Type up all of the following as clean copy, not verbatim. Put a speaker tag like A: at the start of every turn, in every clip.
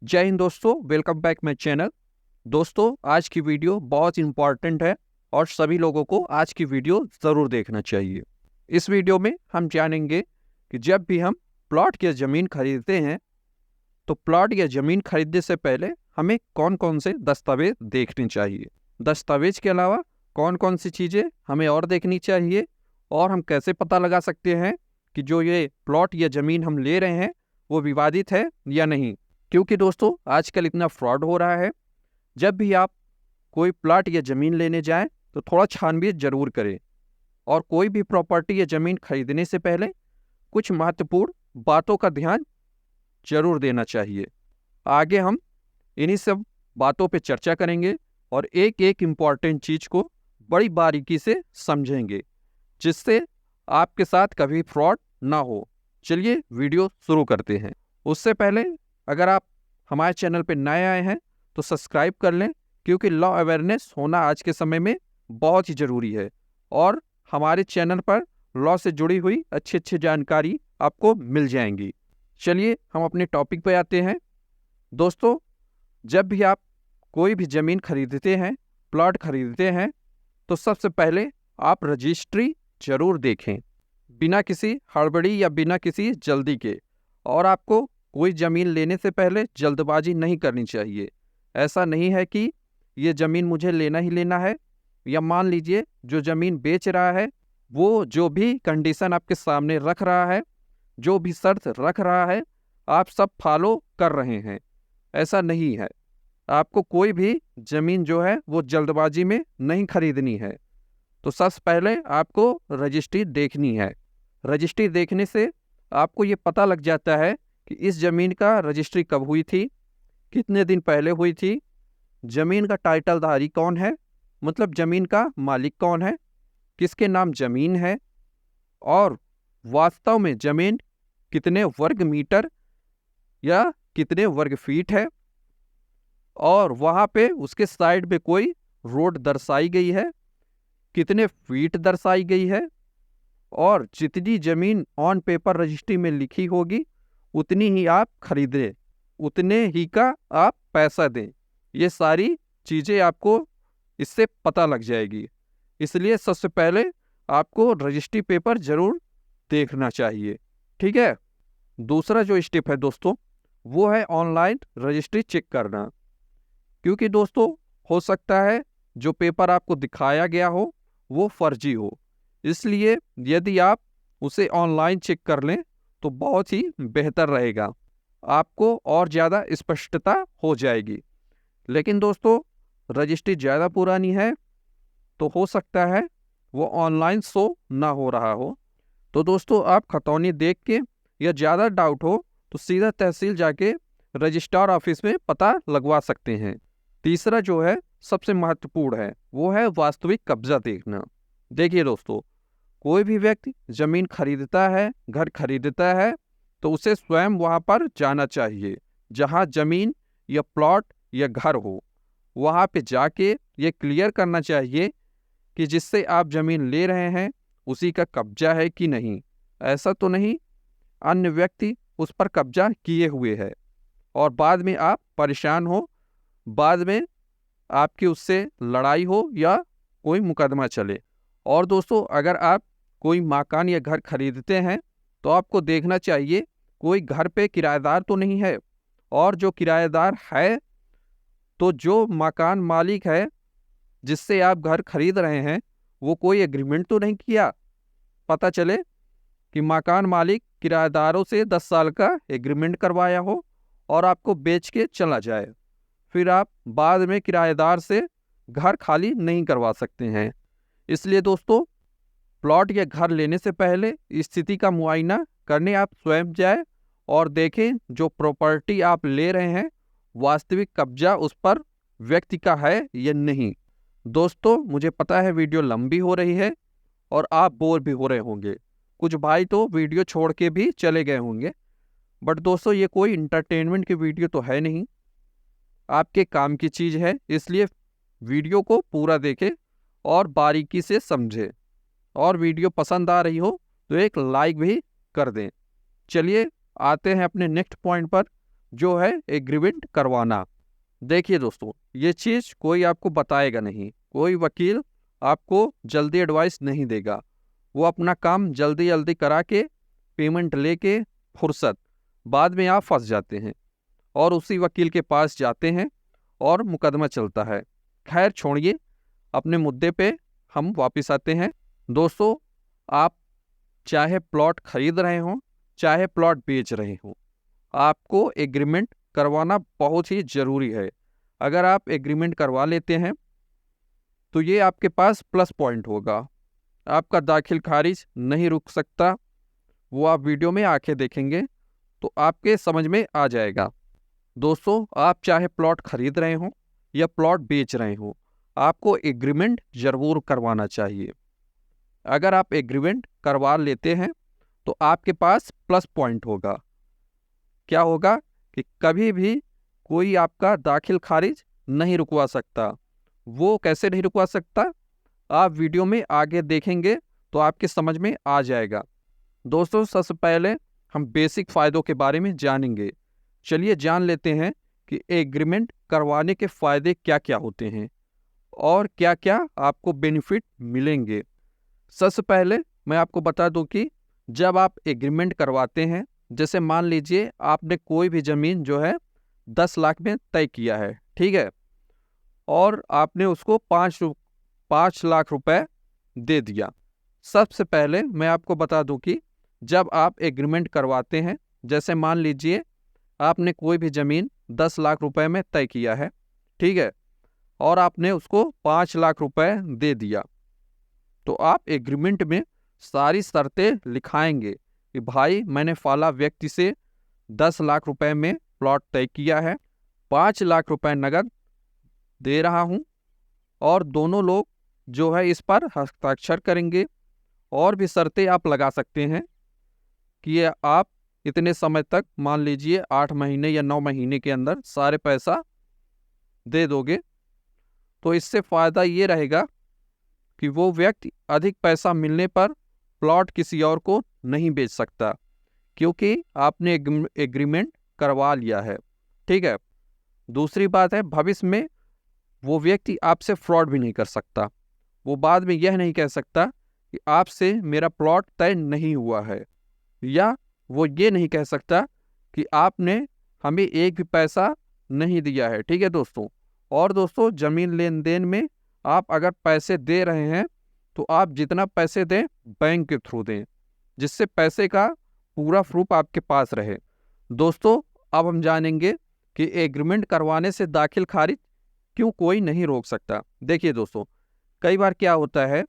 A: जय हिंद दोस्तों, welcome back my channel. दोस्तों, आज की वीडियो बहुत इंपॉर्टेंट है और सभी लोगों को आज की वीडियो ज़रूर देखना चाहिए। इस वीडियो में हम जानेंगे कि जब भी हम प्लॉट या ज़मीन खरीदते हैं तो प्लॉट या ज़मीन खरीदने से पहले हमें कौन कौन से दस्तावेज देखने चाहिए, दस्तावेज के अलावा कौन कौन सी चीज़ें हमें और देखनी चाहिए, और हम कैसे पता लगा सकते हैं कि जो ये प्लॉट या ज़मीन हम ले रहे हैं वो विवादित है या नहीं। क्योंकि दोस्तों, आजकल इतना फ्रॉड हो रहा है। जब भी आप कोई प्लॉट या ज़मीन लेने जाएं तो थोड़ा छानबीन जरूर करें, और कोई भी प्रॉपर्टी या ज़मीन खरीदने से पहले कुछ महत्वपूर्ण बातों का ध्यान जरूर देना चाहिए। आगे हम इन्हीं सब बातों पे चर्चा करेंगे और एक एक इम्पॉर्टेंट चीज़ को बड़ी बारीकी से समझेंगे, जिससे आपके साथ कभी फ्रॉड ना हो। चलिए वीडियो शुरू करते हैं। उससे पहले अगर आप हमारे चैनल पे नए आए हैं तो सब्सक्राइब कर लें, क्योंकि लॉ अवेयरनेस होना आज के समय में बहुत ही ज़रूरी है और हमारे चैनल पर लॉ से जुड़ी हुई अच्छी अच्छी जानकारी आपको मिल जाएंगी। चलिए हम अपने टॉपिक पे आते हैं। दोस्तों, जब भी आप कोई भी ज़मीन खरीदते हैं, प्लॉट खरीदते हैं, तो सबसे पहले आप रजिस्ट्री ज़रूर देखें, बिना किसी हड़बड़ी या बिना किसी जल्दी के। और आपको कोई ज़मीन लेने से पहले जल्दबाजी नहीं करनी चाहिए। ऐसा नहीं है कि ये ज़मीन मुझे लेना ही लेना है, या मान लीजिए जो ज़मीन बेच रहा है वो जो भी कंडीशन आपके सामने रख रहा है, जो भी शर्त रख रहा है, आप सब फॉलो कर रहे हैं। ऐसा नहीं है। आपको कोई भी ज़मीन जो है वो जल्दबाजी में नहीं खरीदनी है। तो सबसे पहले आपको रजिस्ट्री देखनी है। रजिस्ट्री देखने से आपको ये पता लग जाता है कि इस ज़मीन का रजिस्ट्री कब हुई थी, कितने दिन पहले हुई थी, ज़मीन का टाइटलधारी कौन है, मतलब ज़मीन का मालिक कौन है, किसके नाम ज़मीन है, और वास्तव में ज़मीन कितने वर्ग मीटर या कितने वर्ग फीट है, और वहाँ पे उसके साइड में कोई रोड दर्शाई गई है, कितने फीट दर्शाई गई है, और जितनी ज़मीन ऑन पेपर रजिस्ट्री में लिखी होगी उतनी ही आप खरीदें, उतने ही का आप पैसा दें। ये सारी चीज़ें आपको इससे पता लग जाएगी। इसलिए सबसे पहले आपको रजिस्ट्री पेपर ज़रूर देखना चाहिए। ठीक है। दूसरा जो स्टेप है दोस्तों, वो है ऑनलाइन रजिस्ट्री चेक करना। क्योंकि दोस्तों, हो सकता है जो पेपर आपको दिखाया गया हो वो फर्जी हो, इसलिए यदि आप उसे ऑनलाइन चेक कर लें तो बहुत ही बेहतर रहेगा, आपको और ज़्यादा स्पष्टता हो जाएगी। लेकिन दोस्तों, रजिस्ट्री ज़्यादा पुरानी है तो हो सकता है वो ऑनलाइन शो ना हो रहा हो। तो दोस्तों, आप खतौनी देख के या ज़्यादा डाउट हो तो सीधा तहसील जाके रजिस्ट्रार ऑफिस में पता लगवा सकते हैं। तीसरा जो है सबसे महत्वपूर्ण है, वो है वास्तविक कब्जा देखना। देखिए दोस्तों, कोई भी व्यक्ति ज़मीन खरीदता है, घर खरीदता है, तो उसे स्वयं वहाँ पर जाना चाहिए जहाँ ज़मीन या प्लॉट या घर हो। वहाँ पे जाके ये क्लियर करना चाहिए कि जिससे आप ज़मीन ले रहे हैं उसी का कब्जा है कि नहीं। ऐसा तो नहीं अन्य व्यक्ति उस पर कब्जा किए हुए है और बाद में आप परेशान हो, बाद में आपकी उससे लड़ाई हो या कोई मुकदमा चले। और दोस्तों, अगर आप कोई मकान या घर खरीदते हैं तो आपको देखना चाहिए कोई घर पे किराएदार तो नहीं है, और जो किराएदार है तो जो मकान मालिक है जिससे आप घर खरीद रहे हैं वो कोई एग्रीमेंट तो नहीं किया। पता चले कि मकान मालिक किराएदारों से 10 साल का एग्रीमेंट करवाया हो और आपको बेच के चला जाए, फिर आप बाद में किराएदार से घर खाली नहीं करवा सकते हैं। इसलिए दोस्तों, प्लॉट या घर लेने से पहले स्थिति का मुआयना करने आप स्वयं जाए और देखें जो प्रॉपर्टी आप ले रहे हैं वास्तविक कब्जा उस पर व्यक्ति का है या नहीं। दोस्तों, मुझे पता है वीडियो लंबी हो रही है और आप बोर भी हो रहे होंगे, कुछ भाई तो वीडियो छोड़ के भी चले गए होंगे, बट दोस्तों ये कोई इंटरटेनमेंट की वीडियो तो है नहीं, आपके काम की चीज़ है। इसलिए वीडियो को पूरा देखें और बारीकी से समझें, और वीडियो पसंद आ रही हो तो एक लाइक भी कर दें। चलिए आते हैं अपने नेक्स्ट पॉइंट पर, जो है एग्रीमेंट करवाना। देखिए दोस्तों, ये चीज़ कोई आपको बताएगा नहीं, कोई वकील आपको जल्दी एडवाइस नहीं देगा। वो अपना काम जल्दी जल्दी करा के पेमेंट लेके फुर्सत, बाद में आप फंस जाते हैं और उसी वकील के पास जाते हैं और मुकदमा चलता है। खैर छोड़िए, अपने मुद्दे पे हम वापस आते हैं। दोस्तों, आप चाहे प्लॉट खरीद रहे हों चाहे प्लॉट बेच रहे हों, आपको एग्रीमेंट करवाना बहुत ही ज़रूरी है। अगर आप एग्रीमेंट करवा लेते हैं तो ये आपके पास प्लस पॉइंट होगा, आपका दाखिल खारिज नहीं रुक सकता। वो आप वीडियो में आके देखेंगे तो आपके समझ में आ जाएगा। दोस्तों, आप चाहे प्लॉट खरीद रहे हों या प्लॉट बेच रहे हों, आपको एग्रीमेंट ज़रूर करवाना चाहिए। अगर आप एग्रीमेंट करवा लेते हैं तो आपके पास प्लस पॉइंट होगा। क्या होगा कि कभी भी कोई आपका दाखिल खारिज नहीं रुकवा सकता। वो कैसे नहीं रुकवा सकता, आप वीडियो में आगे देखेंगे तो आपके समझ में आ जाएगा। दोस्तों, सबसे पहले हम बेसिक फ़ायदों के बारे में जानेंगे। चलिए जान लेते हैं कि एग्रीमेंट करवाने के फ़ायदे क्या क्या होते हैं और क्या क्या आपको बेनिफिट मिलेंगे। सबसे पहले मैं आपको बता दूं कि जब आप एग्रीमेंट करवाते हैं, जैसे मान लीजिए आपने कोई भी ज़मीन जो है 10 लाख में तय किया है, ठीक है, और आपने उसको 5 लाख रुपए दे दिया। सबसे पहले मैं आपको बता दूं कि जब आप एग्रीमेंट करवाते हैं, जैसे मान लीजिए आपने कोई भी ज़मीन 10 लाख रुपए में तय किया है, ठीक है, और आपने उसको 5 लाख रुपए दे दिया, तो आप एग्रीमेंट में सारी शर्तें लिखाएंगे कि भाई मैंने फला व्यक्ति से 10 लाख रुपए में प्लॉट तय किया है, 5 लाख रुपए नगद दे रहा हूँ, और दोनों लोग जो है इस पर हस्ताक्षर करेंगे। और भी शर्तें आप लगा सकते हैं कि ये आप इतने समय तक, मान लीजिए 8 महीने या 9 महीने के अंदर सारे पैसा दे दोगे। तो इससे फ़ायदा ये रहेगा कि वो व्यक्ति अधिक पैसा मिलने पर प्लॉट किसी और को नहीं बेच सकता, क्योंकि आपने एग्रीमेंट करवा लिया है, ठीक है। दूसरी बात है, भविष्य में वो व्यक्ति आपसे फ्रॉड भी नहीं कर सकता। वो बाद में यह नहीं कह सकता कि आपसे मेरा प्लॉट तय नहीं हुआ है, या वो ये नहीं कह सकता कि आपने हमें एक भी पैसा नहीं दिया है, ठीक है दोस्तों। और दोस्तों, ज़मीन लेन देन में आप अगर पैसे दे रहे हैं तो आप जितना पैसे दें बैंक के थ्रू दें, जिससे पैसे का पूरा प्रूफ आपके पास रहे। दोस्तों, अब हम जानेंगे कि एग्रीमेंट करवाने से दाखिल खारिज क्यों कोई नहीं रोक सकता। देखिए दोस्तों, कई बार क्या होता है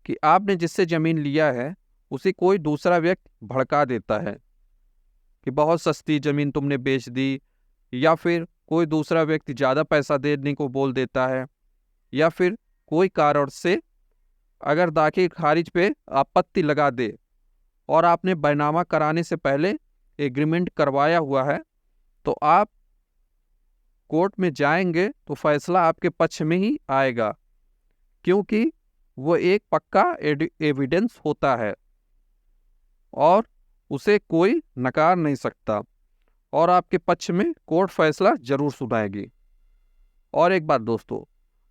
A: कि आपने जिससे ज़मीन लिया है उसे कोई दूसरा व्यक्ति भड़का देता है कि बहुत सस्ती ज़मीन तुमने बेच दी, या फिर कोई दूसरा व्यक्ति ज़्यादा पैसा देने को बोल देता है, या फिर कोई कारण से अगर दाखिल खारिज पे आपत्ति लगा दे और आपने बैनामा कराने से पहले एग्रीमेंट करवाया हुआ है, तो आप कोर्ट में जाएंगे तो फैसला आपके पक्ष में ही आएगा, क्योंकि वो एक पक्का एविडेंस होता है और उसे कोई नकार नहीं सकता, और आपके पक्ष में कोर्ट फैसला जरूर सुनाएगी। और एक बात दोस्तों,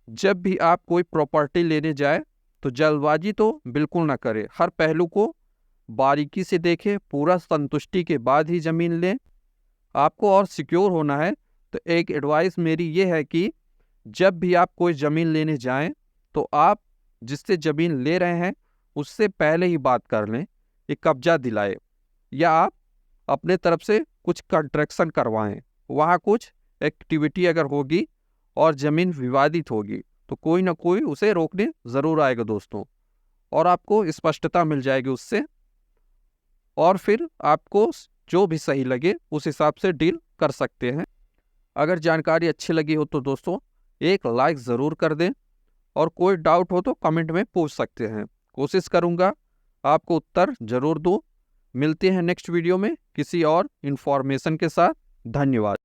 A: जब भी आप कोई प्रॉपर्टी लेने जाए तो जल्दबाजी तो बिल्कुल ना करें। हर पहलू को बारीकी से देखें, पूरा संतुष्टि के बाद ही ज़मीन लें। आपको और सिक्योर होना है तो एक एडवाइस मेरी ये है कि जब भी आप कोई ज़मीन लेने जाएं तो आप जिससे ज़मीन ले रहे हैं उससे पहले ही बात कर लें कि कब्जा दिलाए, या आप अपने तरफ से कुछ कंस्ट्रक्शन करवाएं। वहाँ कुछ एक्टिविटी अगर होगी और ज़मीन विवादित होगी तो कोई ना कोई उसे रोकने ज़रूर आएगा दोस्तों, और आपको स्पष्टता मिल जाएगी उससे, और फिर आपको जो भी सही लगे उस हिसाब से डील कर सकते हैं। अगर जानकारी अच्छी लगी हो तो दोस्तों एक लाइक ज़रूर कर दें, और कोई डाउट हो तो कमेंट में पूछ सकते हैं। कोशिश करूँगा आपको उत्तर ज़रूर दूँ। मिलते हैं नेक्स्ट वीडियो में किसी और इन्फॉर्मेशन के साथ। धन्यवाद।